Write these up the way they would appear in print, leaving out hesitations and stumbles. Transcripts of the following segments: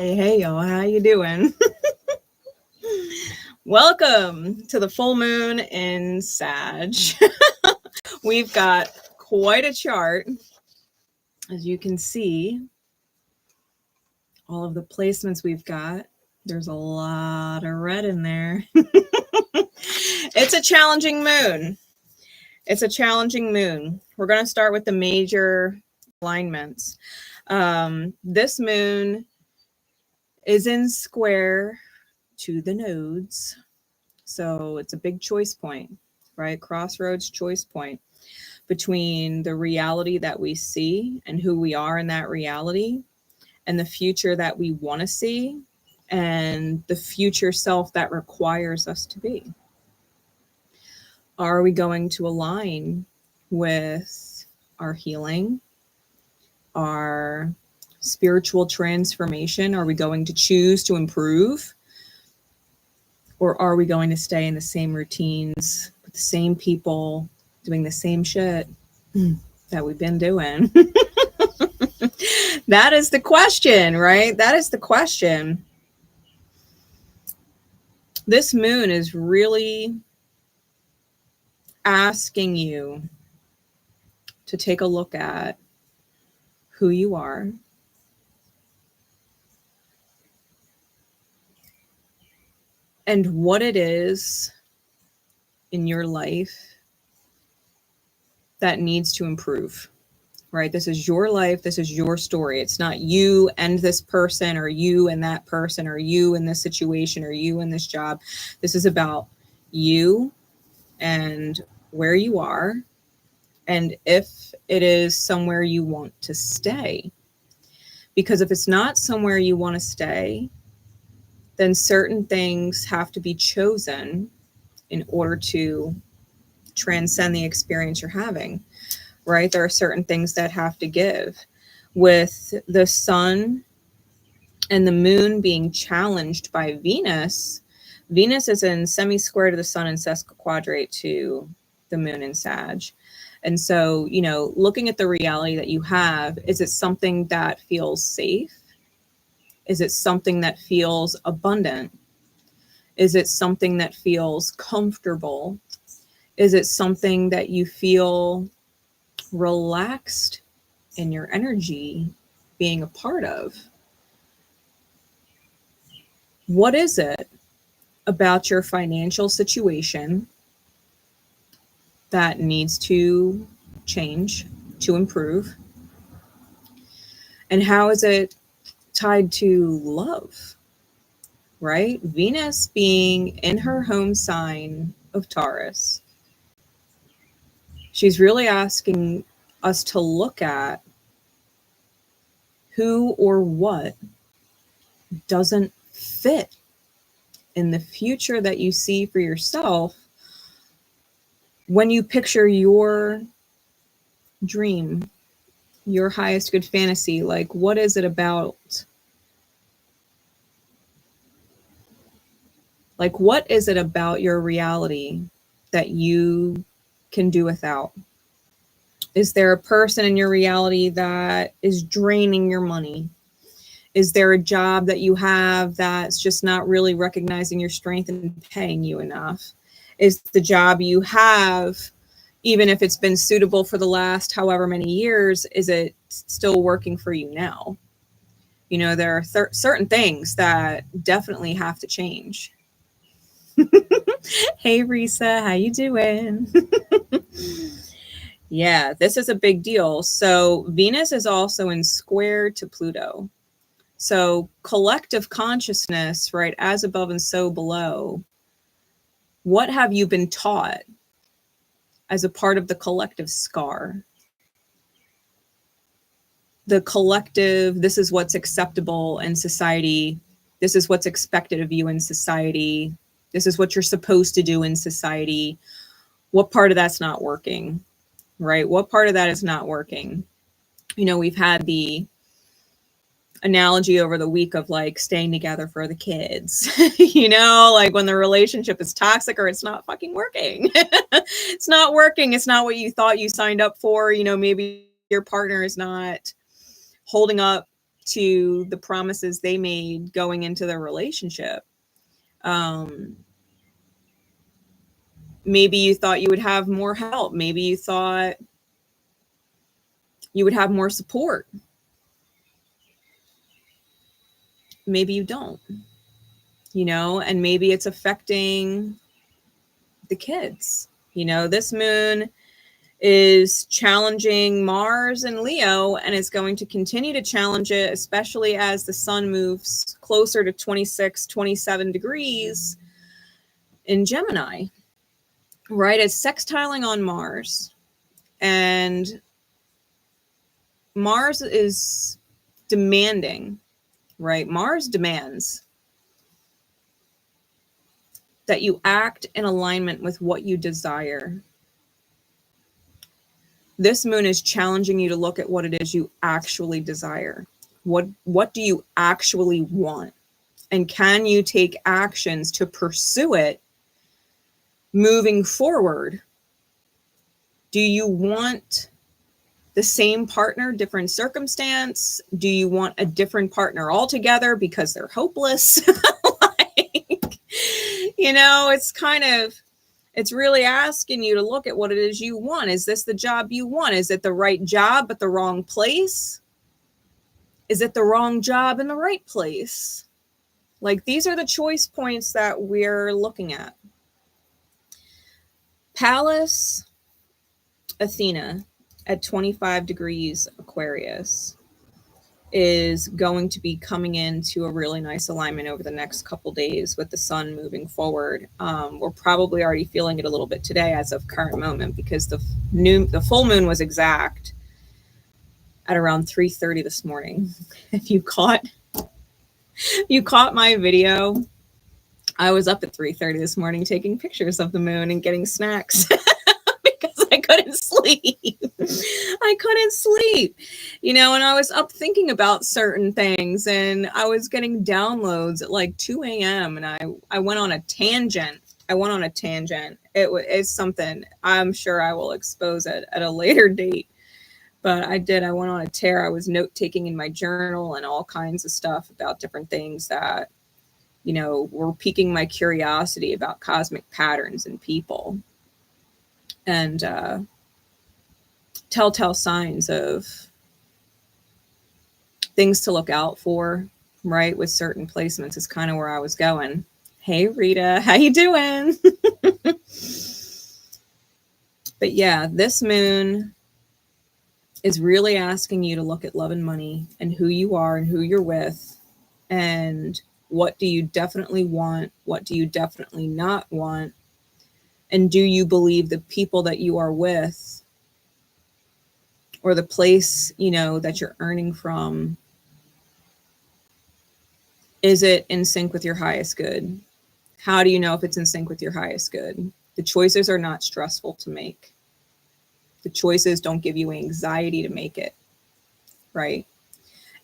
Hey y'all, how you doing? Welcome to the full moon in Sag. We've got quite a chart. As you can see, all of the placements we've got, there's a lot of red in there. It's a challenging moon. It's a challenging moon. We're going to start with the major alignments. This moon is in square to the nodes. So it's a big choice point, right? Crossroads choice point between the reality that we see and who we are in that reality and the future that we want to see and the future self that requires us to be. Are we going to align with our healing, our spiritual transformation? Are we going to choose to improve? Or are we going to stay in the same routines with the same people doing the same shit that we've been doing? That is the question, right? That is the question. This moon is really asking you to take a look at who you are, and what it is in your life that needs to improve, right? This is your life. This is your story. It's not you and this person or you and that person or you in this situation or you in this job. This is about you and where you are and if it is somewhere you want to stay. Because if it's not somewhere you want to stay, then certain things have to be chosen in order to transcend the experience you're having, right? There are certain things that have to give. With the sun and the moon being challenged by Venus, Venus is in semi-square to the sun and sesquiquadrate to the moon in Sag. And so, you know, looking at the reality that you have, is it something that feels safe? Is it something that feels abundant? Is it something that feels comfortable? Is it something that you feel relaxed in your energy being a part of? What is it about your financial situation that needs to change, to improve? And how is it tied to love, right? Venus being in her home sign of Taurus, she's really asking us to look at who or what doesn't fit in the future that you see for yourself when you picture your dream, your highest good fantasy. Like, what is it about? Like, what is it about your reality that you can do without? Is there a person in your reality that is draining your money? Is there a job that you have that's just not really recognizing your strength and paying you enough? Is the job you have, even if it's been suitable for the last however many years, is it still working for you now? You know, there are certain things that definitely have to change. Hey, Risa, how you doing? Yeah, this is a big deal. So Venus is also in square to Pluto. So collective consciousness, right, as above and so below. What have you been taught as a part of the collective scar? The collective, this is what's acceptable in society. This is what's expected of you in society. This is what you're supposed to do in society. What part of that's not working, right? What part of that is not working? You know, we've had the analogy over the week of like staying together for the kids, you know, like when the relationship is toxic or it's not fucking working. It's not working. It's not what you thought you signed up for. You know, maybe your partner is not holding up to the promises they made going into their relationship. Maybe you thought you would have more help. Maybe you thought you would have more support. Maybe you don't, you know, and maybe it's affecting the kids. You know, this moon is challenging Mars and Leo, and it's going to continue to challenge it, especially as the sun moves closer to 26, 27 degrees in Gemini, right? It's sextiling on Mars, and Mars is demanding, right? Mars demands that you act in alignment with what you desire. This moon is challenging you to look at what it is you actually desire. What do you actually want? And can you take actions to pursue it moving forward? Do you want the same partner, different circumstance? Do you want a different partner altogether because they're hopeless? Like, you know, it's really asking you to look at what it is you want. Is this the job you want? Is it the right job but the wrong place? Is it the wrong job in the right place? Like, these are the choice points that we're looking at. Pallas Athena at 25 degrees Aquarius is going to be coming into a really nice alignment over the next couple days with the sun moving forward. We're probably already feeling it a little bit today as of current moment, because the full moon was exact at around 3:30 this morning. If you caught my video, I was up at 3:30 this morning taking pictures of the moon and getting snacks because I couldn't sleep. I couldn't sleep, you know, and I was up thinking about certain things, and I was getting downloads at like 2 a.m. and I went on a tangent. It's something I'm sure I will expose it at a later date. But I went on a tear. I was note taking in my journal and all kinds of stuff about different things that, you know, were piquing my curiosity about cosmic patterns in people. And telltale signs of things to look out for, right? With certain placements is kind of where I was going. Hey, Rita, how you doing? But yeah, this moon is really asking you to look at love and money and who you are and who you're with, and what do you definitely want? What do you definitely not want? And do you believe the people that you are with, or the place, you know, that you're earning from, is it in sync with your highest good? How do you know if it's in sync with your highest good? The choices are not stressful to make. The choices don't give you anxiety to make it, right?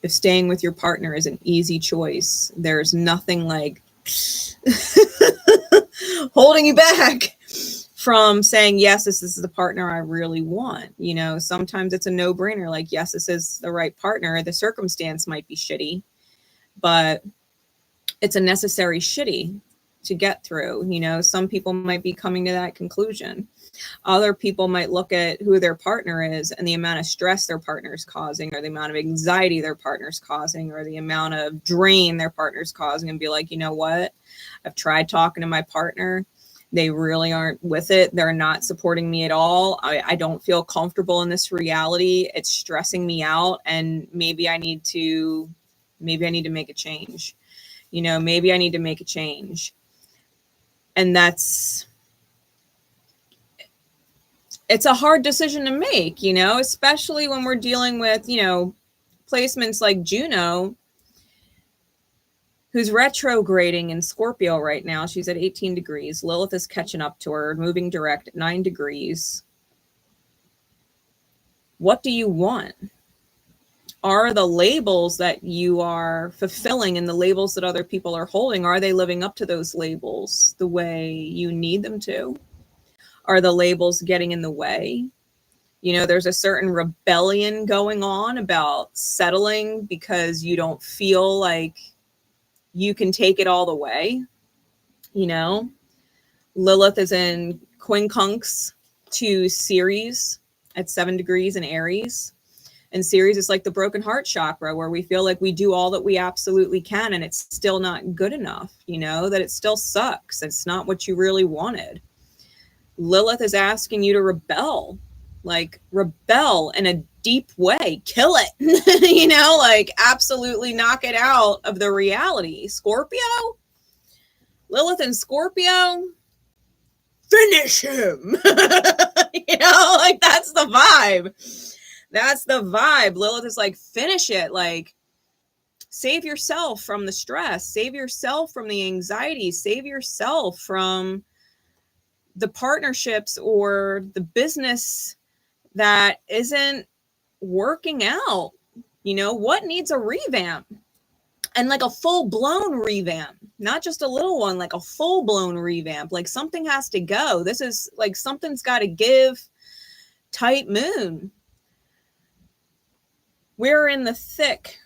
If staying with your partner is an easy choice, there's nothing like holding you back from saying, yes, this is the partner I really want. You know, sometimes it's a no-brainer, like, yes, this is the right partner. The circumstance might be shitty, but it's a necessary shitty to get through. You know, some people might be coming to that conclusion. Other people might look at who their partner is and the amount of stress their partner's causing, or the amount of anxiety their partner's causing, or the amount of drain their partner's causing, and be like, you know what? I've tried talking to my partner. They really aren't with it. They're not supporting me at all. I don't feel comfortable in this reality. It's stressing me out, and maybe I need to make a change. You know, maybe I need to make a change. And it's a hard decision to make, you know, especially when we're dealing with, you know, placements like Juno, who's retrograding in Scorpio right now. She's at 18 degrees. Lilith is catching up to her, moving direct at 9 degrees. What do you want? Are the labels that you are fulfilling and the labels that other people are holding, are they living up to those labels the way you need them to? Are the labels getting in the way? You know, there's a certain rebellion going on about settling because you don't feel like you can take it all the way. You know, Lilith is in quincunx to Ceres at 7 degrees in Aries. And Ceres is like the broken heart chakra, where we feel like we do all that we absolutely can and it's still not good enough, you know, that it still sucks. It's not what you really wanted. Lilith is asking you to rebel, like rebel in a deep way, kill it, you know, like absolutely knock it out of the reality. Scorpio, Lilith and Scorpio, finish him. You know, like that's the vibe. That's the vibe. Lilith is like, finish it. Like, save yourself from the stress, save yourself from the anxiety, save yourself from the partnerships or the business that isn't working out. You know, what needs a revamp? And like a full-blown revamp, not just a little one, like a full-blown revamp. Like something has to go. This is like something's got to give. Tight moon. We're in the thick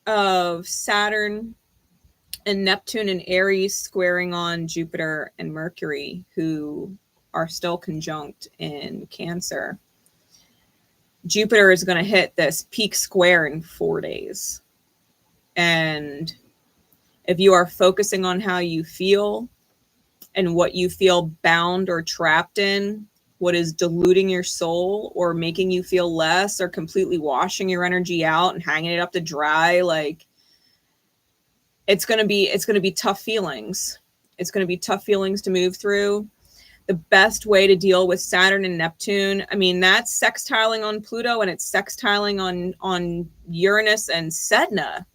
of Saturn and Neptune and Aries squaring on Jupiter and Mercury, who are still conjunct in Cancer. Jupiter is going to hit this peak square in 4 days. And if you are focusing on how you feel and what you feel bound or trapped in, what is diluting your soul or making you feel less or completely washing your energy out and hanging it up to dry, like it's going to be tough feelings. It's going to be tough feelings to move through. The best way to deal with Saturn and Neptune, I mean, that's sextiling on Pluto and it's sextiling on Uranus and Sedna,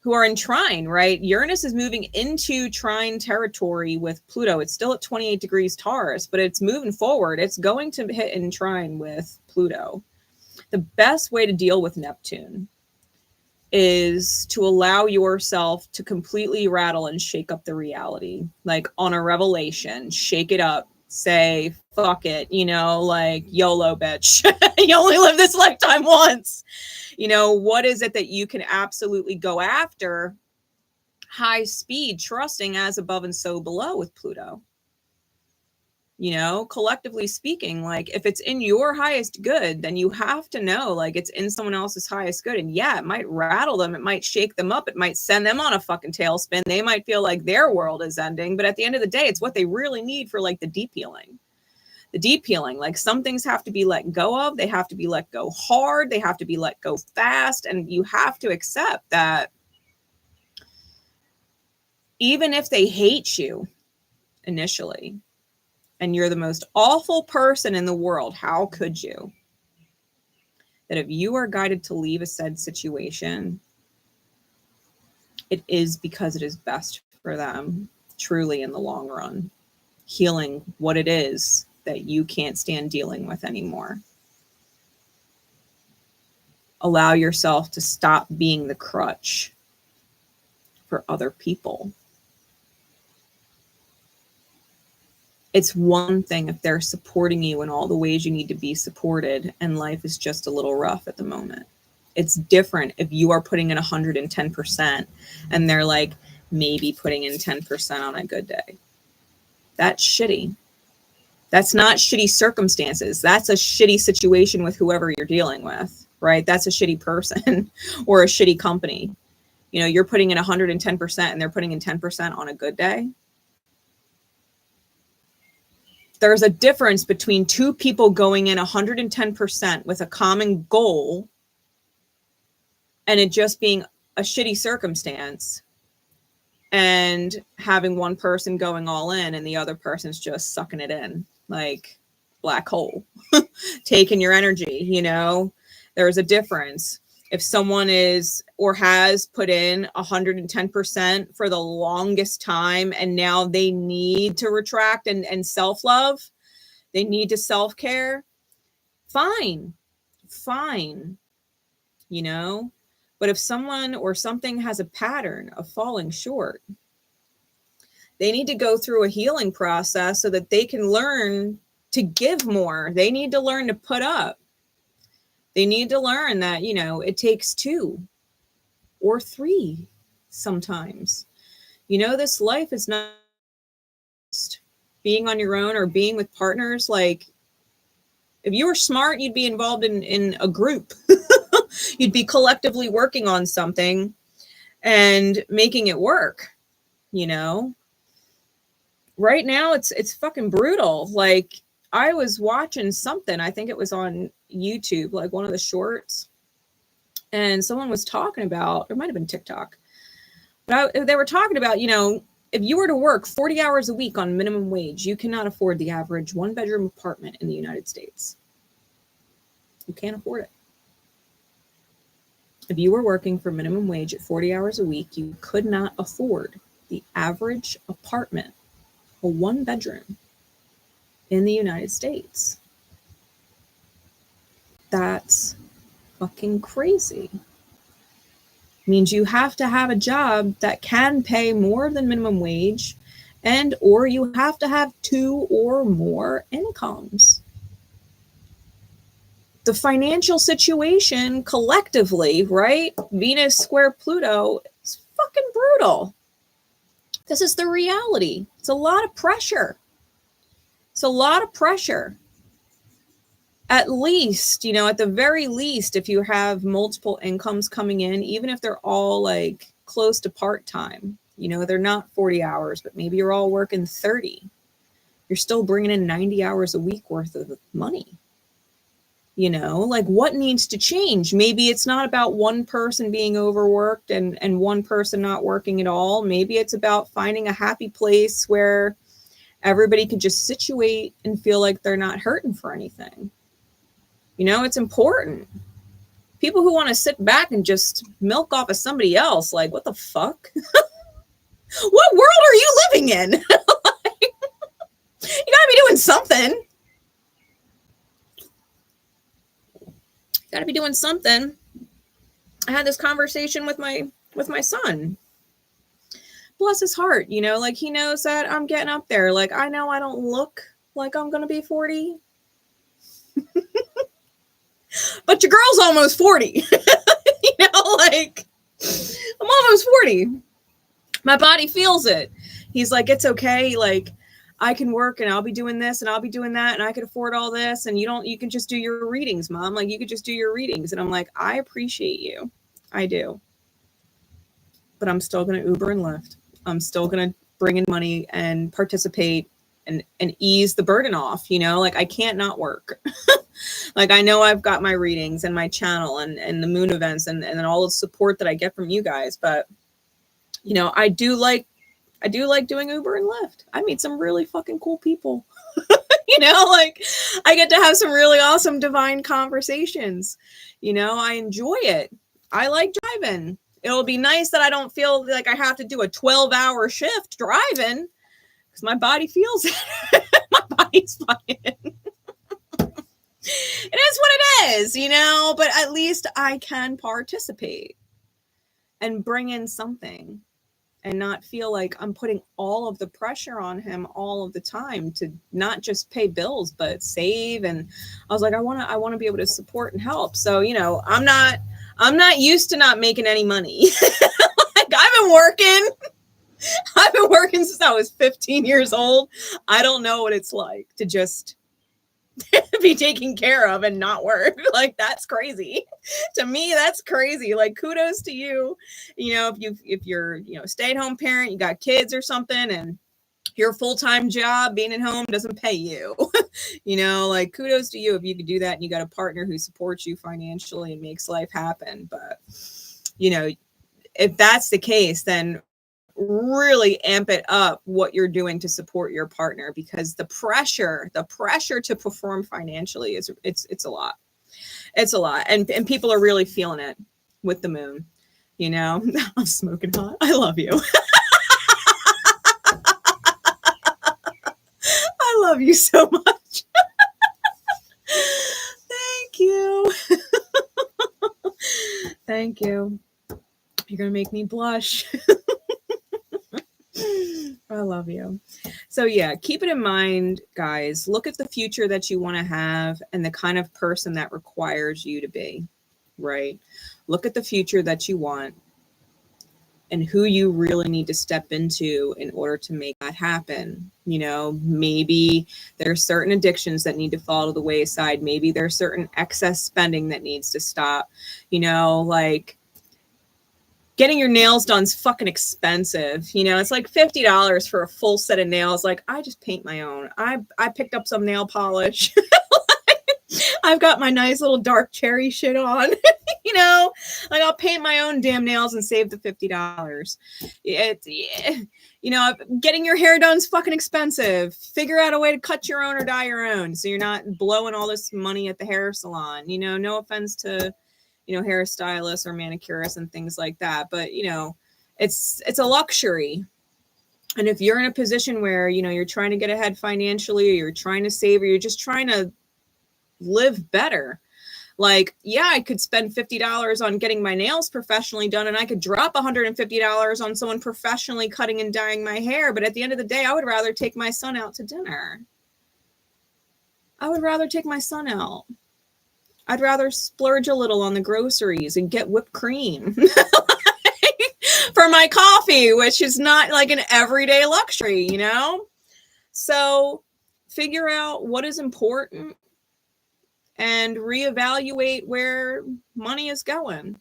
who are in trine, right? Uranus is moving into trine territory with Pluto. It's still at 28 degrees Taurus, but it's moving forward. It's going to hit in trine with Pluto. The best way to deal with Neptune is to allow yourself to completely rattle and shake up the reality. Like on a revelation, shake it up, say, fuck it, you know, like YOLO, bitch. You only live this lifetime once. You know, what is it that you can absolutely go after? High speed, trusting as above and so below with Pluto. You know, collectively speaking, like if it's in your highest good, then you have to know like it's in someone else's highest good. And yeah, it might rattle them. It might shake them up. It might send them on a fucking tailspin. They might feel like their world is ending. But at the end of the day, it's what they really need for like the deep healing. The deep healing, like some things have to be let go of. They have to be let go hard. They have to be let go fast. And you have to accept that even if they hate you initially, and you're the most awful person in the world, how could you? That if you are guided to leave a said situation, it is because it is best for them, truly in the long run, healing what it is that you can't stand dealing with anymore. Allow yourself to stop being the crutch for other people. It's one thing if they're supporting you in all the ways you need to be supported and life is just a little rough at the moment. It's different if you are putting in 110% and they're like maybe putting in 10% on a good day. That's shitty. That's not shitty circumstances. That's a shitty situation with whoever you're dealing with, right? That's a shitty person or a shitty company. You know, you're putting in 110% and they're putting in 10% on a good day. There's a difference between two people going in 110% with a common goal and it just being a shitty circumstance and having one person going all in and the other person's just sucking it in like black hole, taking your energy. You know, there's a difference. If someone is or has put in 110% for the longest time and now they need to retract and self-love, they need to self-care, fine, you know? But if someone or something has a pattern of falling short, they need to go through a healing process so that they can learn to give more. They need to learn to put up. They need to learn that, you know, it takes 2 or 3 sometimes. You know, this life is not just being on your own or being with partners. Like, if you were smart, you'd be involved in a group. You'd be collectively working on something and making it work, you know? Right now, it's fucking brutal. Like, I was watching something, I think it was on YouTube, like one of the shorts, and someone was talking about, it might have been TikTok, but they were talking about, you know, if you were to work 40 hours a week on minimum wage, you cannot afford the average 1-bedroom apartment in the United States. You can't afford it. If you were working for minimum wage at 40 hours a week, you could not afford the average apartment, a 1-bedroom in the United States. That's fucking crazy. Means you have to have a job that can pay more than minimum wage, and or you have to have 2 or more incomes. The financial situation collectively, right? Venus square Pluto is fucking brutal. This is the reality. It's a lot of pressure. It's a lot of pressure. At least, you know, at the very least, if you have multiple incomes coming in, even if they're all like close to part-time, you know, they're not 40 hours, but maybe you're all working 30. You're still bringing in 90 hours a week worth of money. You know, like, what needs to change? Maybe it's not about one person being overworked and one person not working at all. Maybe it's about finding a happy place where everybody can just situate and feel like they're not hurting for anything. You know, it's important. People who want to sit back and just milk off of somebody else, like, what the fuck? What world are you living in? You gotta be doing something. Gotta be doing something. I had this conversation with my son. Bless his heart, you know, like, he knows that I'm getting up there. Like, I know I don't look like I'm gonna be 40. But your girl's almost 40. You know, like, I'm almost 40. My body feels it. He's like, it's okay. Like, I can work and I'll be doing this and I'll be doing that and I can afford all this, and you can just do your readings, Mom. Like, you could just do your readings. And I'm like, I appreciate you. I do. But I'm still going to Uber and Lyft. I'm still going to bring in money and participate and ease the burden off, you know, like, I can't not work. Like, I know I've got my readings and my channel and the moon events and all the support that I get from you guys. But, you know, I do like doing Uber and Lyft. I meet some really fucking cool people. You know, like, I get to have some really awesome divine conversations. You know, I enjoy it. I like driving. It'll be nice that I don't feel like I have to do a 12-hour shift driving, because my body feels it. My body's fine. It is what it is, you know, but at least I can participate and bring in something and not feel like I'm putting all of the pressure on him all of the time to not just pay bills, but save. And I was like, I want to be able to support and help. So, you know, I'm not used to not making any money. Like, I've been working since I was 15 years old. I don't know what it's like to just be taken care of and not work. Like, that's crazy. To me, that's crazy. Like, kudos to you. You know, if you're, you know, stay-at-home parent, you got kids or something, and your full-time job being at home doesn't pay you. You know, like, kudos to you if you could do that and you got a partner who supports you financially and makes life happen. But, you know, if that's the case, then really amp it up what you're doing to support your partner, because the pressure to perform financially is it's a lot. It's a lot. And people are really feeling it with the moon, you know. I'm smoking hot. I love you. I love you so much. Thank you. Thank you. You're going to make me blush. I love you. So yeah, keep it in mind, guys. Look at the future that you want to have and the kind of person that requires you to be, right? Look at the future that you want and who you really need to step into in order to make that happen. You know, maybe there are certain addictions that need to fall to the wayside. Maybe there's certain excess spending that needs to stop. You know, like getting your nails done is fucking expensive. You know, it's like $50 for a full set of nails. Like, I just paint my own. I picked up some nail polish. I've got my nice little dark cherry shit on. You know, like I'll paint my own damn nails and save the $50. You know, getting your hair done is fucking expensive. Figure out a way to cut your own or dye your own so you're not blowing all this money at the hair salon. You know, no offense to, you know, hairstylists or manicurists and things like that, but you know, it's a luxury. And if you're in a position where, you know, you're trying to get ahead financially, or you're trying to save, or you're just trying to live better, like, yeah, I could spend $50 on getting my nails professionally done, and I could drop $150 on someone professionally cutting and dyeing my hair. But at the end of the day, I would rather take my son out to dinner. I would rather take my son out. I'd rather splurge a little on the groceries and get whipped cream for my coffee, which is not like an everyday luxury, you know? So figure out what is important and reevaluate where money is going.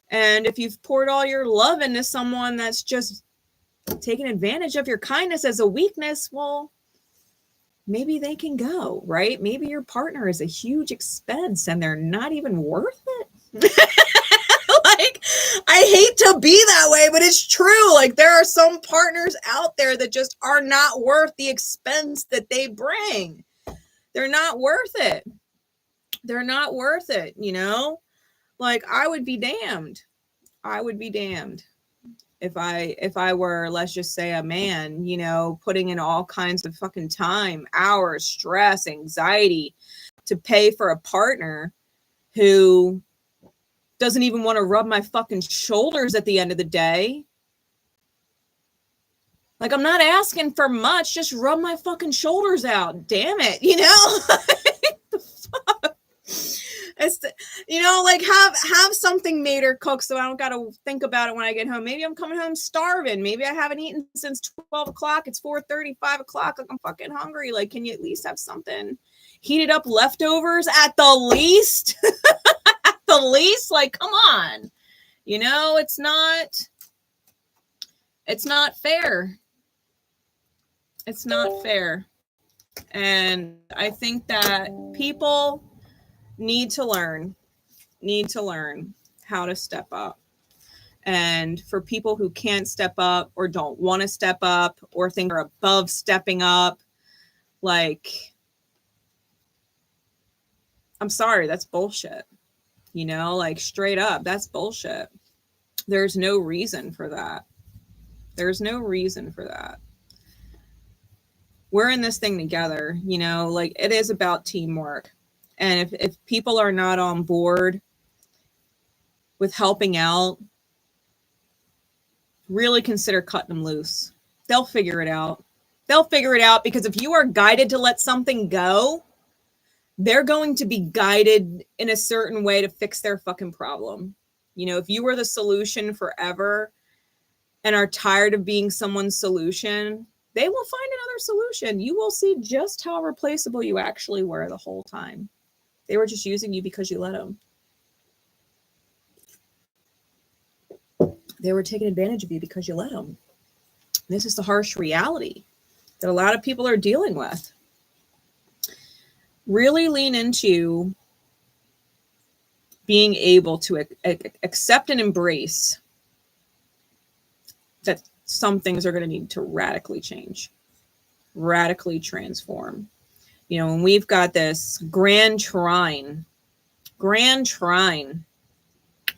And if you've poured all your love into someone that's just taking advantage of your kindness as a weakness, well, maybe they can go, right? Maybe your partner is a huge expense and they're not even worth it. Like, I hate to be that way, but it's true. Like, there are some partners out there that just are not worth the expense that they bring. They're not worth it. They're not worth it, you know? Like, I would be damned. I would be damned if I were, let's just say, a man, you know, putting in all kinds of fucking time, hours, stress, anxiety to pay for a partner who doesn't even want to rub my fucking shoulders at the end of the day. Like, I'm not asking for much. Just rub my fucking shoulders out. Damn it. You know? The fuck? It's, you know, like have something made or cooked so I don't got to think about it when I get home. Maybe I'm coming home starving. Maybe I haven't eaten since 12 o'clock. It's 4:30, 5 o'clock. Like, I'm fucking hungry. Like, can you at least have something? Heated up leftovers at the least? At the least? Like, come on. You know, it's not fair. It's not fair. And I think that people need to learn how to step up. And for people who can't step up or don't want to step up or think they're above stepping up, like, I'm sorry, that's bullshit. You know, like, straight up, that's bullshit. There's no reason for that. There's no reason for that. We're in this thing together, you know, like, it is about teamwork. And if people are not on board with helping out, really consider cutting them loose. They'll figure it out. They'll figure it out, because if you are guided to let something go, they're going to be guided in a certain way to fix their fucking problem. You know, if you were the solution forever and are tired of being someone's solution, they will find another solution. You will see just how replaceable you actually were the whole time. They were just using you because you let them. They were taking advantage of you because you let them. This is the harsh reality that a lot of people are dealing with. Really lean into being able to accept and embrace that some things are going to need to radically change, radically transform. You know, and we've got this grand trine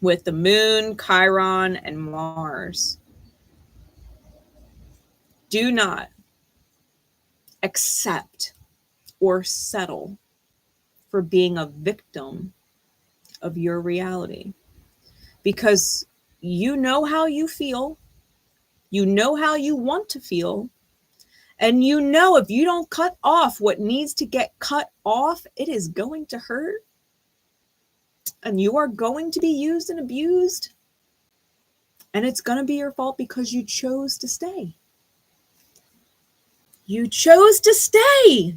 with the moon, Chiron, and Mars. Do not accept or settle for being a victim of your reality, because you know how you feel. You know how you want to feel. And you know, if you don't cut off what needs to get cut off, it is going to hurt. And you are going to be used and abused. And it's going to be your fault because you chose to stay. You chose to stay.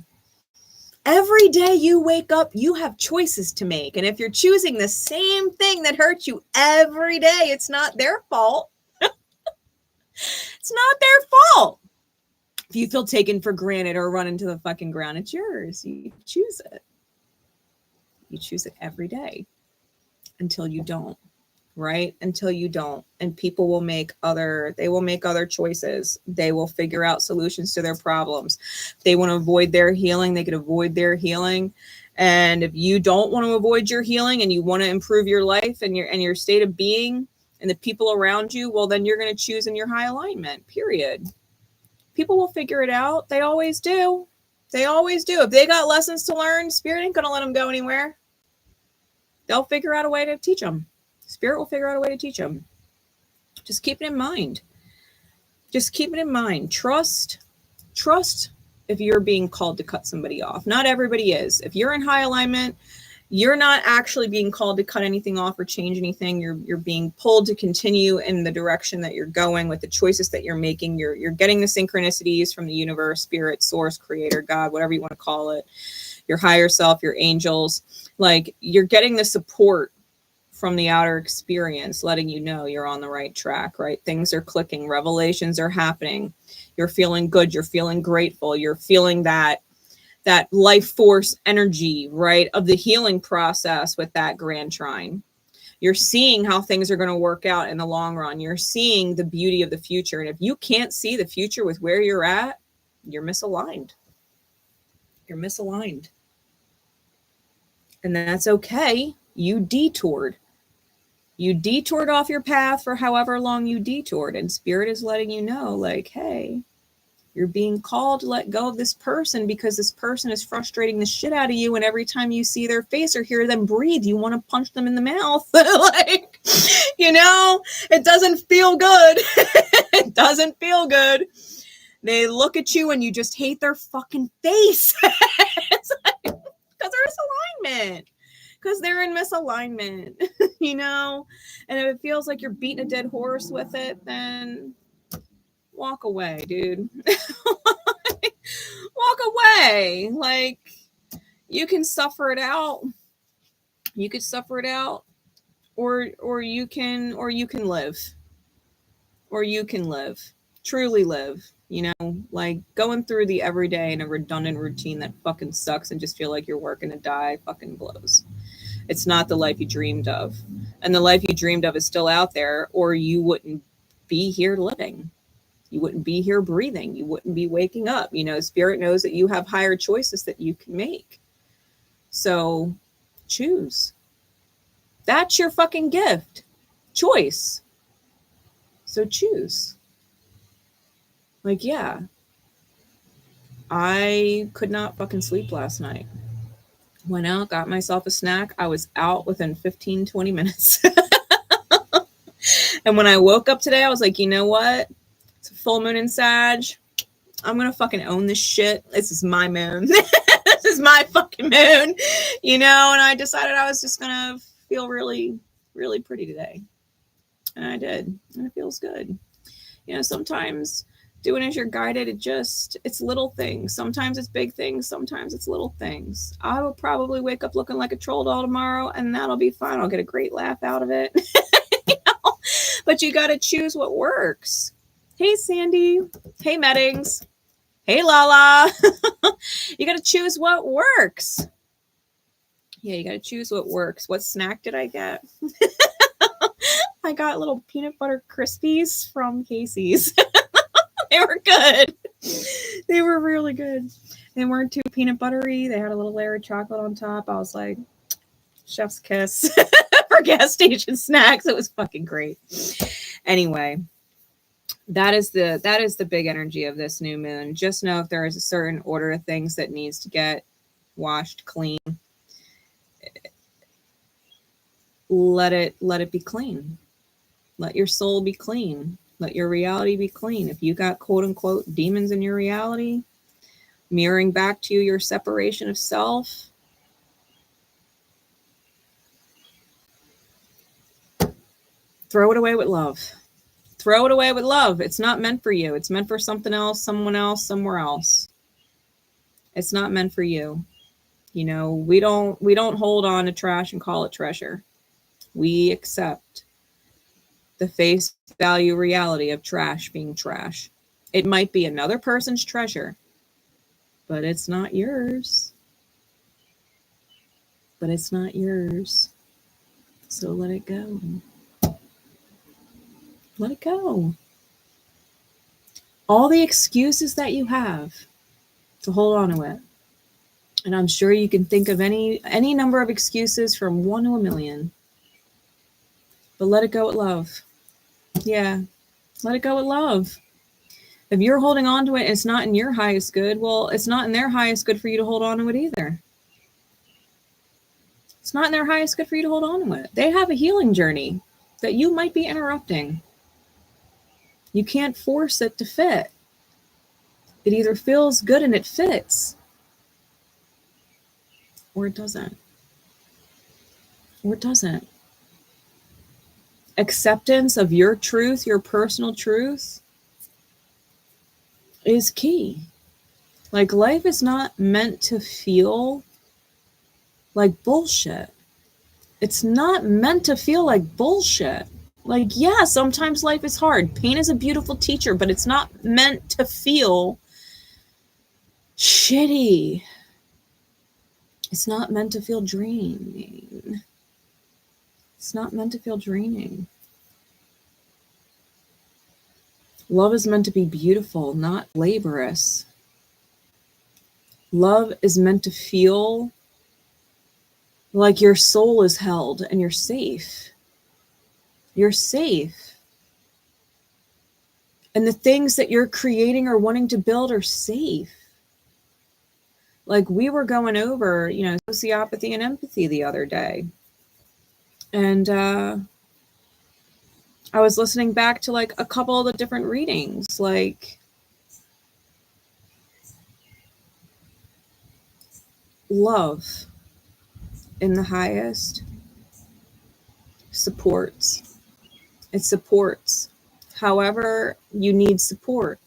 Every day you wake up, you have choices to make. And if you're choosing the same thing that hurts you every day, it's not their fault. It's not their fault. If you feel taken for granted or run into the fucking ground, it's yours. You choose it. You choose it every day until you don't, right? Until you don't. And people will make other choices. They will figure out solutions to their problems. If they want to avoid their healing, they can avoid their healing. And if you don't want to avoid your healing and you want to improve your life and your state of being and the people around you, well, then you're going to choose in your high alignment, period. People will figure it out. They always do. They always do. If they got lessons to learn, Spirit ain't going to let them go anywhere. They'll figure out a way to teach them. Spirit will figure out a way to teach them. Just keep it in mind. Just keep it in mind. Trust if you're being called to cut somebody off. Not everybody is. If you're in high alignment, you're not actually being called to cut anything off or change anything. You're being pulled to continue in the direction that you're going with the choices that you're making. You're getting the synchronicities from the universe, spirit, source, creator, God, whatever you want to call it, your higher self, your angels. Like, you're getting the support from the outer experience, letting you know you're on the right track, right? Things are clicking, revelations are happening. You're feeling good. You're feeling grateful. You're feeling that life force energy, right, of the healing process with that grand trine. You're seeing how things are going to work out in the long run. You're seeing the beauty of the future. And if you can't see the future with where you're at, you're misaligned. You're misaligned. And that's okay. You detoured. You detoured off your path for however long you detoured. And Spirit is letting you know, like, hey, you're being called to let go of this person because this person is frustrating the shit out of you. And every time you see their face or hear them breathe, you want to punch them in the mouth. Like, you know, it doesn't feel good. It doesn't feel good. They look at you and you just hate their fucking face. It's like, because there's alignment. Because they're in misalignment, you know? And if it feels like you're beating a dead horse with it, then walk away, dude. Walk away. Like, you can suffer it out. You could suffer it out, or you can live. Or you can live. Truly live. You know, like going through the everyday in a redundant routine that fucking sucks and just feel like you're working to die fucking blows. It's not the life you dreamed of. And the life you dreamed of is still out there, or you wouldn't be here living. You wouldn't be here breathing. You wouldn't be waking up. You know, Spirit knows that you have higher choices that you can make. So choose. That's your fucking gift. Choice. So choose. Like, yeah. I could not fucking sleep last night. Went out, got myself a snack. I was out within 15, 20 minutes. And when I woke up today, I was like, you know what? It's a full moon in Sag. I'm going to fucking own this shit. This is my moon. This is my fucking moon. You know, and I decided I was just going to feel really, really pretty today. And I did. And it feels good. You know, sometimes doing as you're guided, it's little things. Sometimes it's big things. Sometimes it's little things. I will probably wake up looking like a troll doll tomorrow, and that'll be fine. I'll get a great laugh out of it. You know? But you got to choose what works. Hey, Sandy. Hey, Meddings. Hey, Lala. You got to choose what works. Yeah, you got to choose what works. What snack did I get? I got little peanut butter Crispies from Casey's. They were good. They were really good. They weren't too peanut buttery. They had a little layer of chocolate on top. I was like, chef's kiss for gas station snacks. It was fucking great. Anyway, that is the big energy of this new moon. Just know if there is a certain order of things that needs to get washed clean, let it be clean. Let your soul be clean. Let your reality be clean. If you got quote unquote demons in your reality, mirroring back to you your separation of self, throw it away with love. Throw it away with love. It's not meant for you. It's meant for something else, someone else, somewhere else. It's not meant for you. You know, we don't hold on to trash and call it treasure. We accept the face value reality of trash being trash. It might be another person's treasure, but it's not yours. But it's not yours. So let it go. Let it go. All the excuses that you have to hold on to it. And I'm sure you can think of any number of excuses from 1 to 1,000,000. But let it go with love. Yeah, let it go with love. If you're holding on to it and it's not in your highest good, well, it's not in their highest good for you to hold on to it either. It's not in their highest good for you to hold on to it. They have a healing journey that you might be interrupting. You can't force it to fit. It either feels good and it fits, or it doesn't. Or it doesn't. Acceptance of your truth, your personal truth, is key. Like, life is not meant to feel like bullshit. It's not meant to feel like bullshit. Like, yeah, sometimes life is hard. Pain is a beautiful teacher, but it's not meant to feel shitty. It's not meant to feel draining. It's not meant to feel draining. Love is meant to be beautiful, not laborious. Love is meant to feel like your soul is held and you're safe. You're safe. And the things that you're creating or wanting to build are safe. Like, we were going over, sociopathy and empathy the other day. And I was listening back to like a couple of the different readings, like love in the highest supports. It supports however you need support,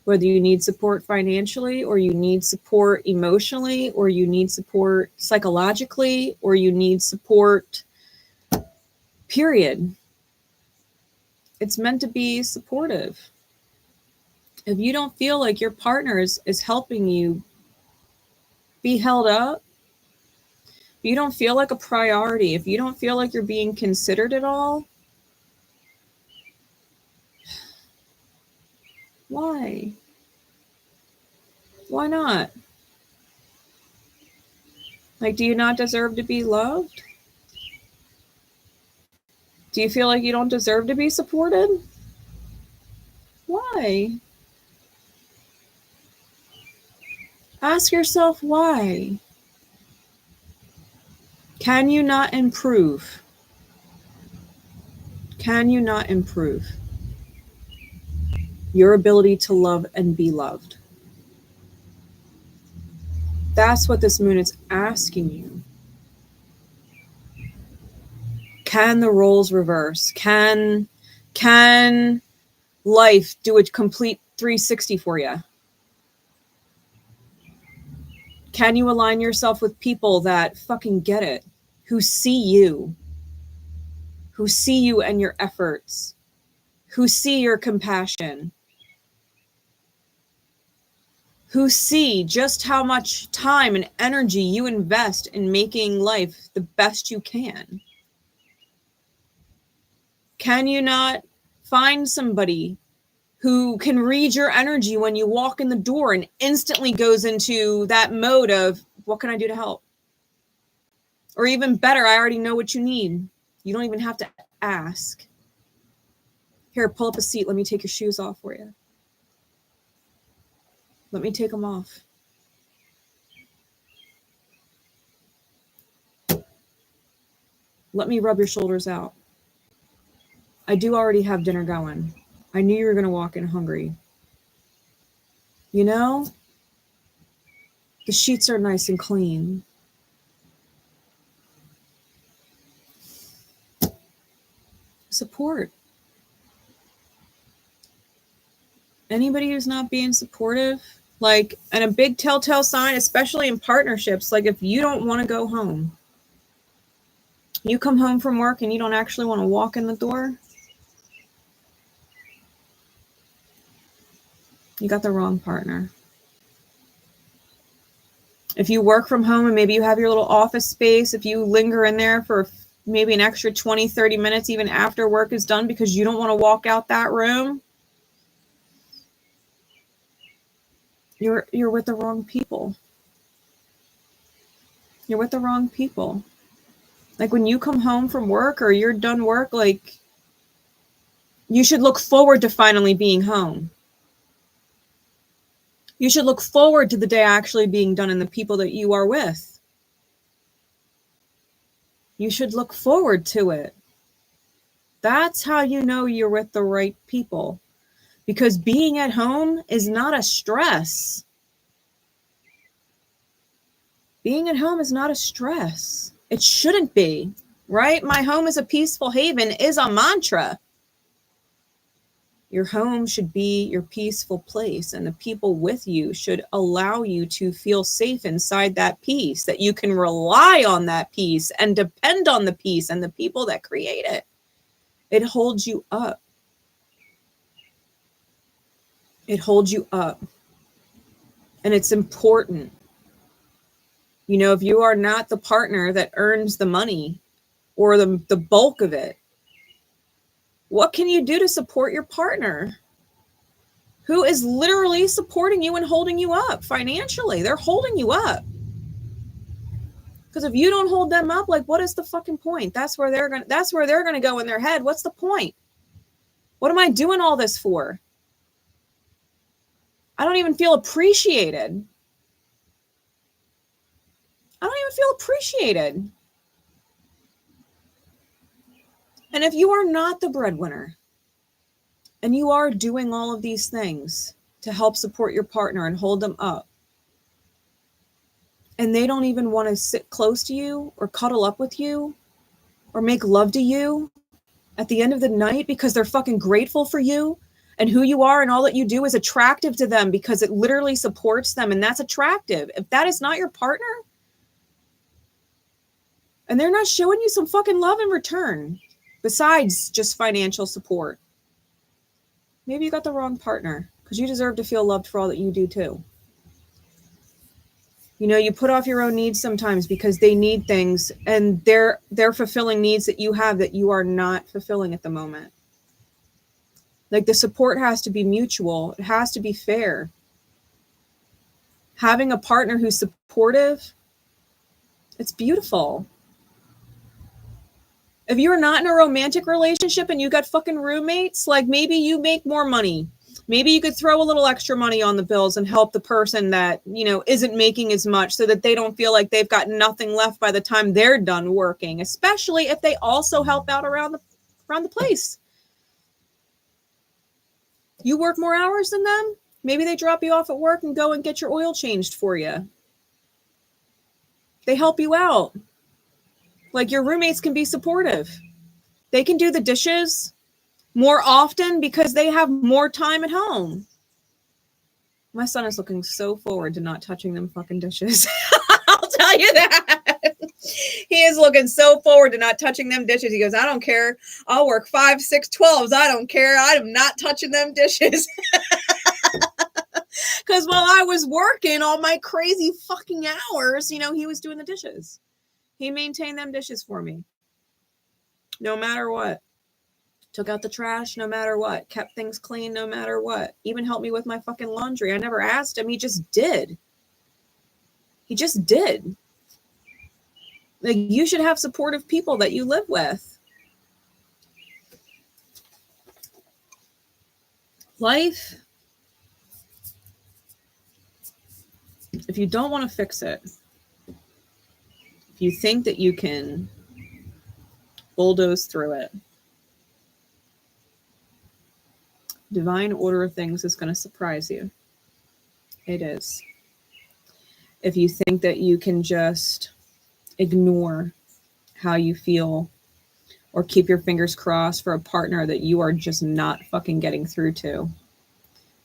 whether you need support financially, or you need support emotionally, or you need support psychologically, or you need support, period. It's meant to be supportive. If you don't feel like your partner is helping you be held up, if you don't feel like a priority, if you don't feel like you're being considered at all, why? Why not? Like, do you not deserve to be loved? Do you feel like you don't deserve to be supported? Why? Ask yourself why. Can you not improve? Can you not improve your ability to love and be loved? That's what this moon is asking you. Can the roles reverse? Can life do a complete 360 for you? Can you align yourself with people that fucking get it, who see you and your efforts, who see your compassion, who see just how much time and energy you invest in making life the best you can? Can you not find somebody who can read your energy when you walk in the door and instantly goes into that mode of, what can I do to help? Or even better, I already know what you need. You don't even have to ask. Here, pull up a seat. Let me take your shoes off for you. Let me take them off. Let me rub your shoulders out. I do already have dinner going. I knew you were going to walk in hungry. You know, the sheets are nice and clean. Support. Anybody who's not being supportive, like, and a big telltale sign, especially in partnerships, like if you don't want to go home, you come home from work and you don't actually want to walk in the door, you got the wrong partner. If you work from home and maybe you have your little office space, if you linger in there for maybe an extra 20, 30 minutes, even after work is done, because you don't want to walk out that room, you're with the wrong people. You're with the wrong people. Like when you come home from work or you're done work, like you should look forward to finally being home. You should look forward to the day actually being done and the people that you are with. You should look forward to it. That's how you know you're with the right people. Because being at home is not a stress. Being at home is not a stress. It shouldn't be, right? My home is a peaceful haven is a mantra. Your home should be your peaceful place, and the people with you should allow you to feel safe inside that peace, that you can rely on that peace and depend on the peace and the people that create it. It holds you up. It holds you up. And it's important. You know, if you are not the partner that earns the money or the bulk of it, what can you do to support your partner who is literally supporting you and holding you up financially? They're holding you up. Because if you don't hold them up, like, what is the fucking point? That's where they're gonna go in their head. What's the point? What am I doing all this for? I don't even feel appreciated. I don't even feel appreciated. And if you are not the breadwinner and you are doing all of these things to help support your partner and hold them up, and they don't even want to sit close to you or cuddle up with you or make love to you at the end of the night because they're fucking grateful for you and who you are, and all that you do is attractive to them because it literally supports them, and that's attractive. If that is not your partner and they're not showing you some fucking love in return, besides just financial support, maybe you got the wrong partner, because you deserve to feel loved for all that you do too. You know, you put off your own needs sometimes because they need things and they're fulfilling needs that you have that you are not fulfilling at the moment. Like, the support has to be mutual. It has to be fair. Having a partner who's supportive, it's beautiful. If you're not in a romantic relationship and you got fucking roommates, like, maybe you make more money. Maybe you could throw a little extra money on the bills and help the person that, you know, isn't making as much, so that they don't feel like they've got nothing left by the time they're done working, especially if they also help out around the place. You work more hours than them. Maybe they drop you off at work and go and get your oil changed for you. They help you out. Like, your roommates can be supportive. They can do the dishes more often because they have more time at home. My son is looking so forward to not touching them fucking dishes. I'll tell you that. He is looking so forward to not touching them dishes. He goes, I don't care. I'll work 5, 6, 12s. I don't care. I'm not touching them dishes. Because while I was working all my crazy fucking hours, you know, he was doing the dishes. He maintained them dishes for me. No matter what. Took out the trash no matter what. Kept things clean no matter what. Even helped me with my fucking laundry. I never asked him. He just did. He just did. Like, you should have supportive people that you live with. Life, if you don't want to fix it, if you think that you can bulldoze through it, Divine order of things is going to surprise you. It is. If you think that you can just ignore how you feel or keep your fingers crossed for a partner that you are just not fucking getting through to,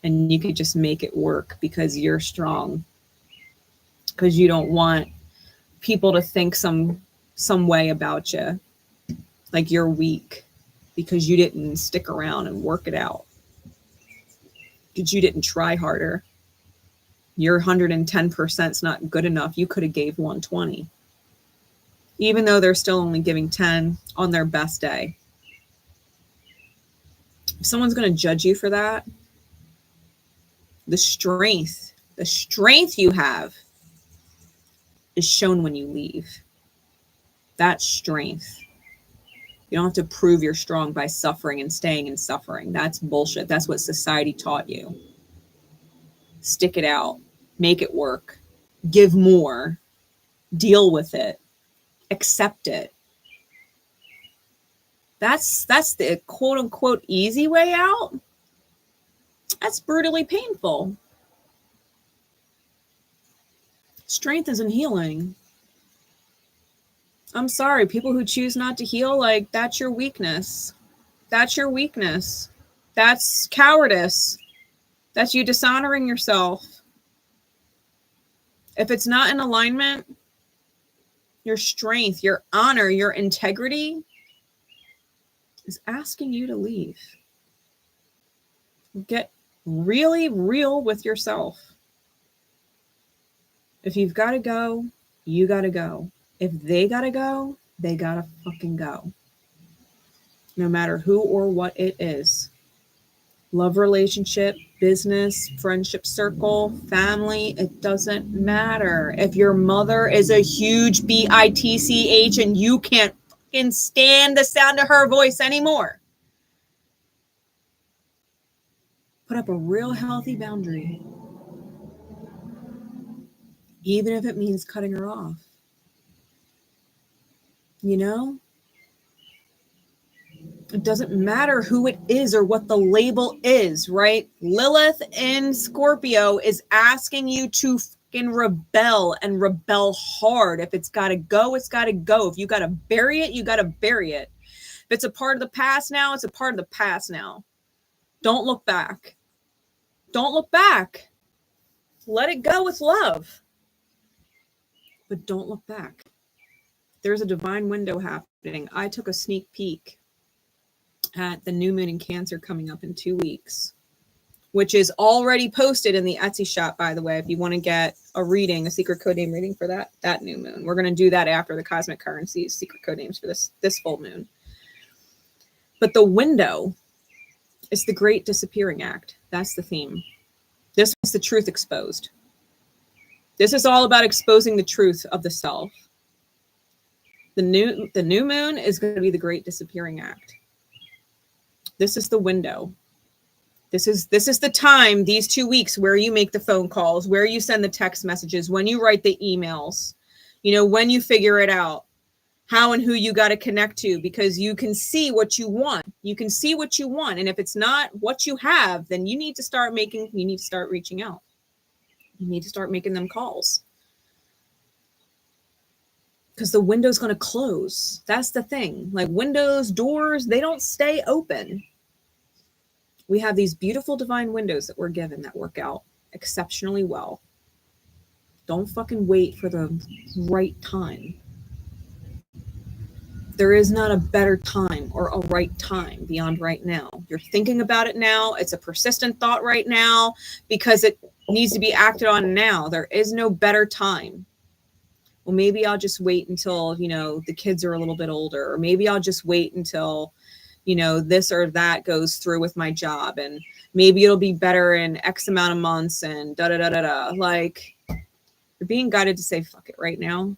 and you could just make it work because you're strong, because you don't want people to think some way about you, like you're weak because you didn't stick around and work it out, because you didn't try harder. Your 110% is not good enough. You could have gave 120, even though they're still only giving 10 on their best day. If someone's going to judge you for that, the strength you have is shown when you leave. That's strength. You don't have to prove you're strong by suffering and staying in suffering. That's bullshit. That's what society taught you. Stick it out. Make it work. Give more. Deal with it. Accept it. That's the quote unquote easy way out. That's brutally painful. Strength isn't healing. I'm sorry, people who choose not to heal, like, that's your weakness. That's your weakness. That's cowardice. That's you dishonoring yourself. If it's not in alignment, your strength, your honor, your integrity is asking you to leave. Get really real with yourself. If you've got to go, you got to go. If they got to go, they got to fucking go. No matter who or what it is. Love relationship, business, friendship circle, family, it doesn't matter. If your mother is a huge bitch and you can't fucking stand the sound of her voice anymore, put up a real healthy boundary. Even if it means cutting her off. You know? It doesn't matter who it is or what the label is, right? Lilith in Scorpio is asking you to fucking rebel, and rebel hard. If it's got to go, it's got to go. If you got to bury it, you got to bury it. If it's a part of the past now, it's a part of the past now. Don't look back. Don't look back. Let it go with love. But don't look back. There's a divine window happening. I took a sneak peek at the new moon in Cancer coming up in 2 weeks, which is already posted in the Etsy shop, by the way, if you want to get a reading, a secret code name reading for that new moon. We're going to do that after the cosmic currencies, secret code names for this full moon. But the window is the great disappearing act. That's the theme. This is the truth exposed. This is all about exposing the truth of the self. The new moon is going to be the great disappearing act. This is the window. This is the time, these 2 weeks, where you make the phone calls, where you send the text messages, when you write the emails, you know, when you figure it out, how and who you got to connect to, because you can see what you want. You can see what you want. And if it's not what you have, then you need to start reaching out. You need to start making them calls. Because the window's going to close. That's the thing. Like windows, doors, they don't stay open. We have these beautiful divine windows that we're given that work out exceptionally well. Don't fucking wait for the right time. There is not a better time or a right time beyond right now. You're thinking about it now. It's a persistent thought right now because it needs to be acted on now. There is no better time. Well, maybe I'll just wait until, you know, the kids are a little bit older, or maybe I'll just wait until, you know, this or that goes through with my job, and maybe it'll be better in X amount of months, and da da da da da. Like, you're being guided to say fuck it right now.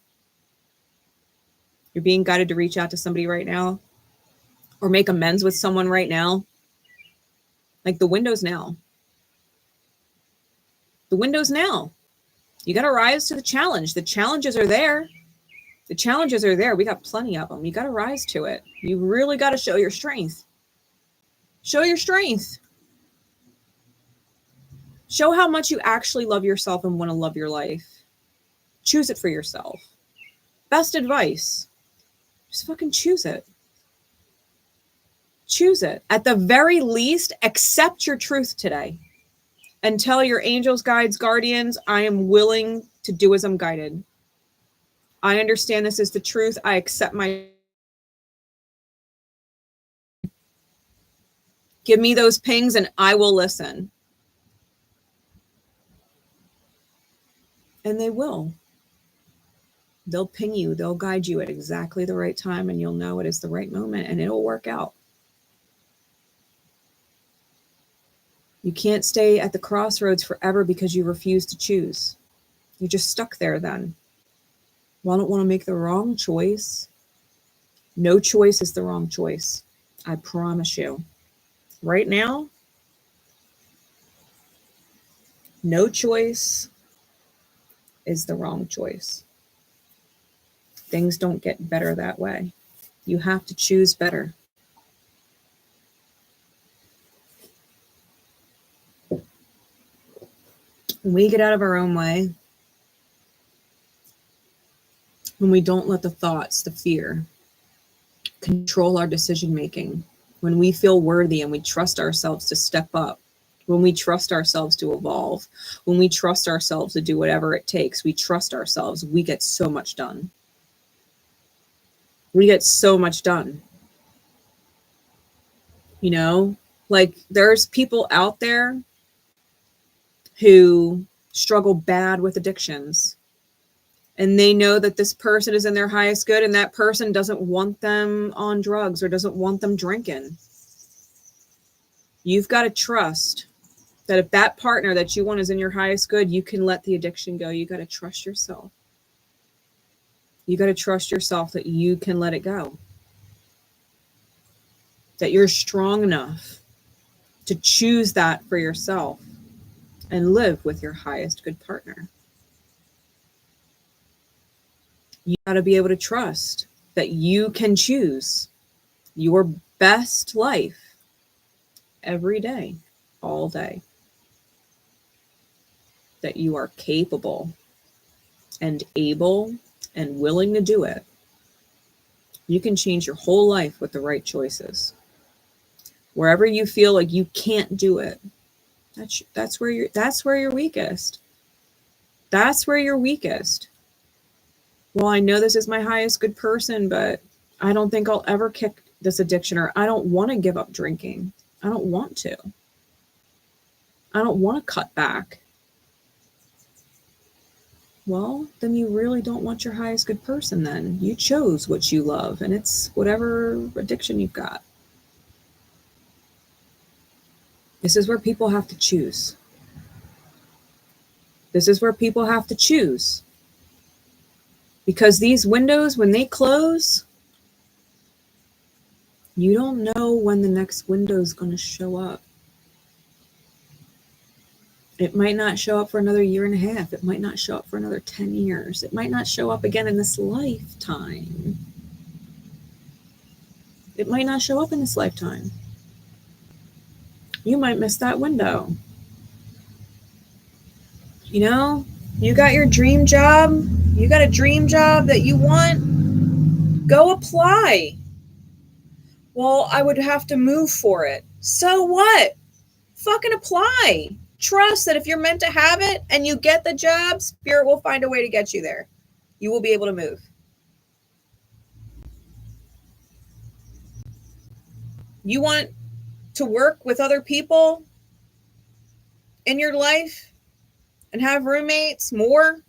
You're being guided to reach out to somebody right now, or make amends with someone right now. Like, the window's now. The window's now. You got to rise to the challenge. The challenges are there. The challenges are there. We got plenty of them. You got to rise to it. You really got to show your strength. Show your strength. Show how much you actually love yourself and want to love your life. Choose it for yourself. Best advice, just fucking choose it. Choose it. At the very least, accept your truth today and tell your angels, guides, guardians, I am willing to do as I'm guided. I understand this is the truth. I accept my... Give me those pings and I will listen. And they will. They'll ping you. They'll guide you at exactly the right time, and you'll know it is the right moment, and it'll work out. You can't stay at the crossroads forever because you refuse to choose. You're just stuck there then. Well, I don't want to make the wrong choice. No choice is the wrong choice. I promise you. Right now, no choice is the wrong choice. Things don't get better that way. You have to choose better. When we get out of our own way, when we don't let the thoughts, the fear, control our decision making, when we feel worthy and we trust ourselves to step up, when we trust ourselves to evolve, when we trust ourselves to do whatever it takes, we trust ourselves, we get so much done. We get so much done. You know, like there's people out there who struggle bad with addictions, and they know that this person is in their highest good and that person doesn't want them on drugs or doesn't want them drinking. You've got to trust that if that partner that you want is in your highest good, you can let the addiction go. You got to trust yourself. You got to trust yourself that you can let it go. That you're strong enough to choose that for yourself and live with your highest good partner. You got to be able to trust that you can choose your best life every day, all day. That you are capable and able and willing to do it. You can change your whole life with the right choices. Wherever you feel like you can't do it, that's where you're weakest. That's where you're weakest. Well, I know this is my highest good person, but I don't think I'll ever kick this addiction, or I don't want to give up drinking. I don't want to. I don't want to cut back. Well, then you really don't want your highest good person then. You chose what you love, and it's whatever addiction you've got. This is where people have to choose. This is where people have to choose. Because these windows, when they close, you don't know when the next window is going to show up. It might not show up for another 1.5 years. It might not show up for another 10 years. It might not show up again in this lifetime. It might not show up in this lifetime. You might miss that window. You know, you got your dream job. You got a dream job that you want. Go apply. Well, I would have to move for it. So what? Fucking apply. Trust that if you're meant to have it and you get the job, Spirit will find a way to get you there. You will be able to move. You want to work with other people in your life and have roommates more?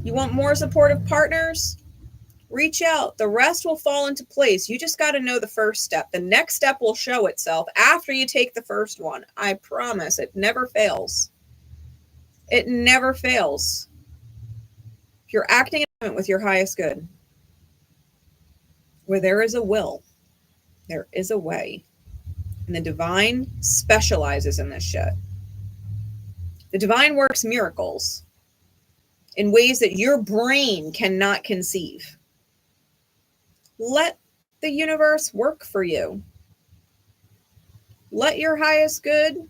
You want more supportive partners? Reach out. The rest will fall into place. You just got to know the first step. The next step will show itself after you take the first one. I promise. It never fails. It never fails. If you're acting in alignment with your highest good, where there is a will, there is a way. And the divine specializes in this shit. The divine works miracles in ways that your brain cannot conceive. Let the universe work for you. Let your highest good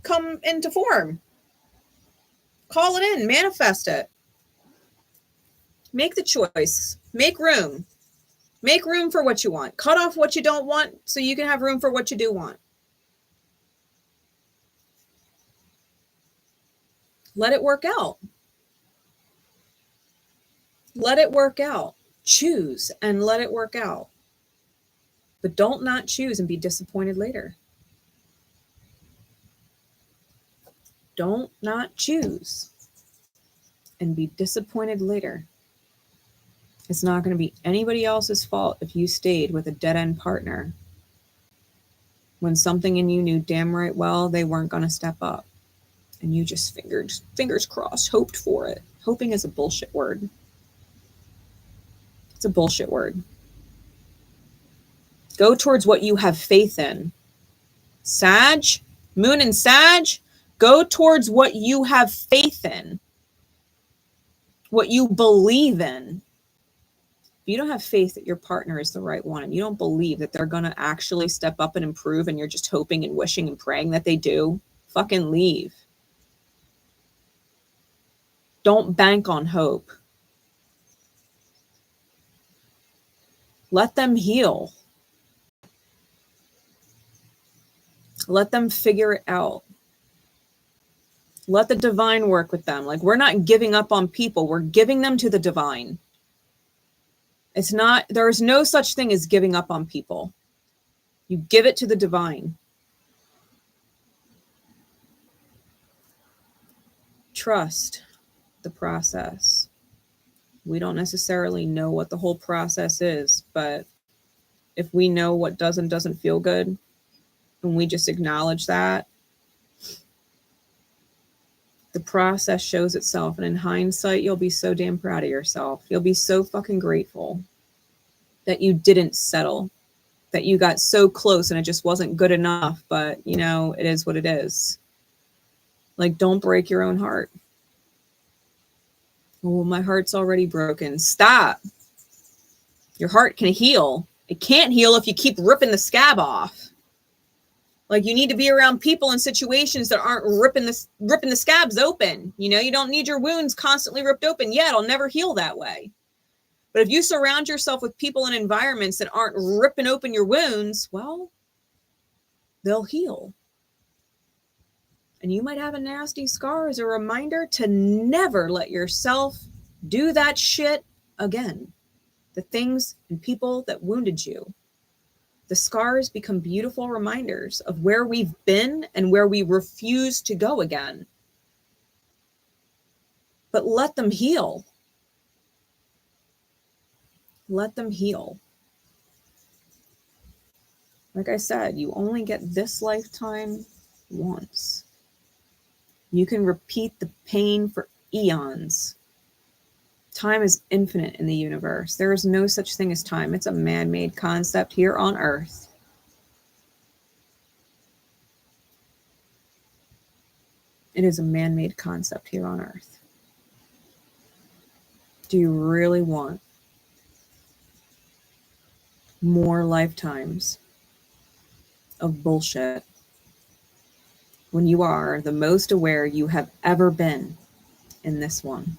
come into form. Call it in, manifest it. Make the choice. Make room. Make room for what you want. Cut off what you don't want so you can have room for what you do want. Let it work out. Let it work out. Choose and let it work out. But don't not choose and be disappointed later. Don't not choose and be disappointed later. It's not going to be anybody else's fault if you stayed with a dead-end partner when something in you knew damn right well they weren't going to step up. And you just fingers crossed, hoped for it. Hoping is a bullshit word. It's a bullshit word. Go towards what you have faith in. Sag, Moon and Sag, go towards what you have faith in. What you believe in. If you don't have faith that your partner is the right one and you don't believe that they're going to actually step up and improve and you're just hoping and wishing and praying that they do, fucking leave. Don't bank on hope. Let them heal. Let them figure it out. Let the divine work with them. Like, we're not giving up on people. We're giving them to the divine. It's not, there is no such thing as giving up on people. You give it to the divine. Trust the process. We don't necessarily know what the whole process is, but if we know what does and doesn't feel good, and we just acknowledge that, the process shows itself. And in hindsight, you'll be so damn proud of yourself. You'll be so fucking grateful that you didn't settle, that you got so close and it just wasn't good enough. But, you know, it is what it is. Like, don't break your own heart. Oh, my heart's already broken. Stop. Your heart can heal. It can't heal if you keep ripping the scab off. Like, you need to be around people and situations that aren't ripping the scabs open. You know, you don't need your wounds constantly ripped open. Yeah, it'll never heal that way. But if you surround yourself with people and environments that aren't ripping open your wounds, well, they'll heal. And you might have a nasty scar as a reminder to never let yourself do that shit again. The things and people that wounded you. The scars become beautiful reminders of where we've been and where we refuse to go again. But let them heal. Let them heal. Like I said, you only get this lifetime once. You can repeat the pain for eons. Time is infinite in the universe. There is no such thing as time. It's a man-made concept here on Earth. It is a man-made concept here on Earth. Do you really want more lifetimes of bullshit when you are the most aware you have ever been in this one?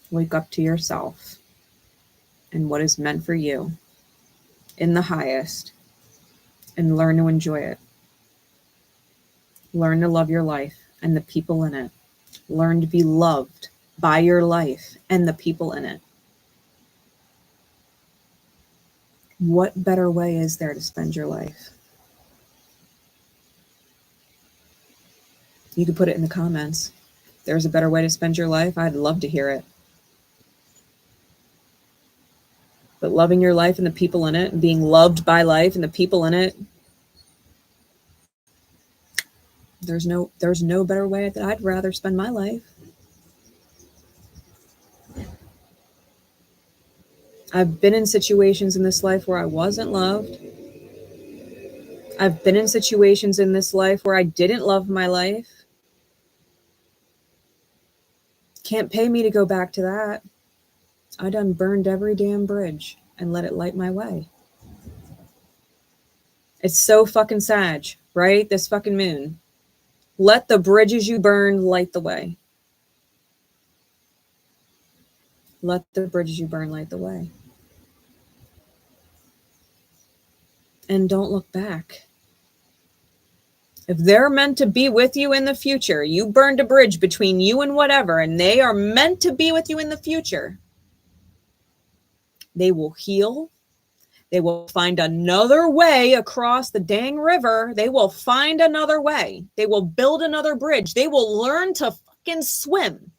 Wake up to yourself and what is meant for you in the highest and learn to enjoy it. Learn to love your life and the people in it. Learn to be loved by your life and the people in it. What better way is there to spend your life? You could put it in the comments. If there's a better way to spend your life, I'd love to hear it. But loving your life and the people in it and being loved by life and the people in it, there's no better way that I'd rather spend my life. I've been in situations in this life where I wasn't loved. I've been in situations in this life where I didn't love my life. Can't pay me to go back to that. I done burned every damn bridge and let it light my way. It's so fucking sad right? This fucking moon. Let the bridges you burn light the way. Let the bridges you burn light the way. And don't look back. If they're meant to be with you in the future, you burned a bridge between you and whatever, and they are meant to be with you in the future, they will heal. They will find another way across the dang river. They will find another way. They will build another bridge. They will learn to fucking swim.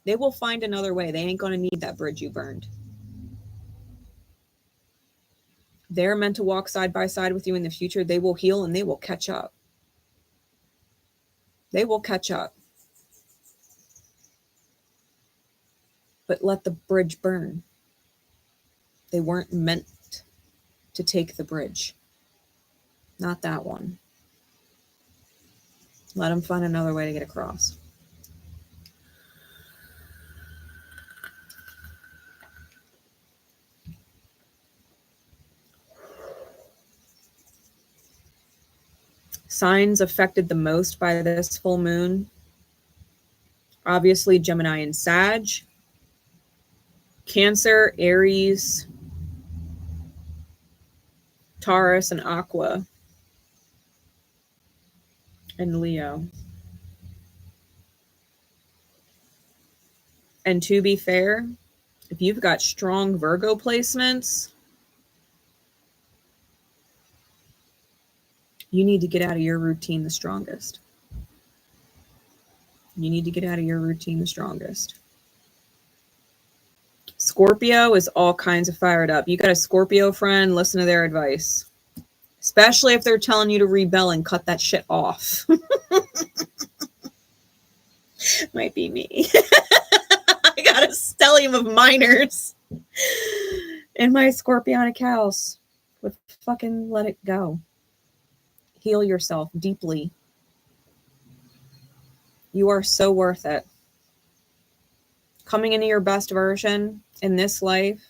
They will find another way. They ain't going to need that bridge you burned. They're meant to walk side by side with you in the future. They will heal and they will catch up. They will catch up. But let the bridge burn. They weren't meant to take the bridge. Not that one. Let them find another way to get across. Signs affected the most by this full moon. Obviously, Gemini and Sag. Cancer, Aries, Taurus, and Aqua. And Leo. And to be fair, if you've got strong Virgo placements, you need to get out of your routine the strongest. You need to get out of your routine the strongest. Scorpio is all kinds of fired up. You got a Scorpio friend, listen to their advice. Especially if they're telling you to rebel and cut that shit off. Might be me. I got a stellium of minors in my Scorpionic house. With fucking let it go. Heal yourself deeply. You are so worth it. Coming into your best version in this life,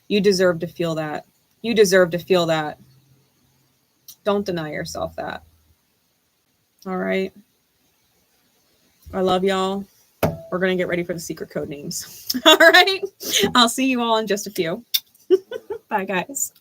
you deserve to feel that. You deserve to feel that. Don't deny yourself that. All right. I love y'all. We're going to get ready for the secret code names. All right. I'll see you all in just a few. Bye, guys.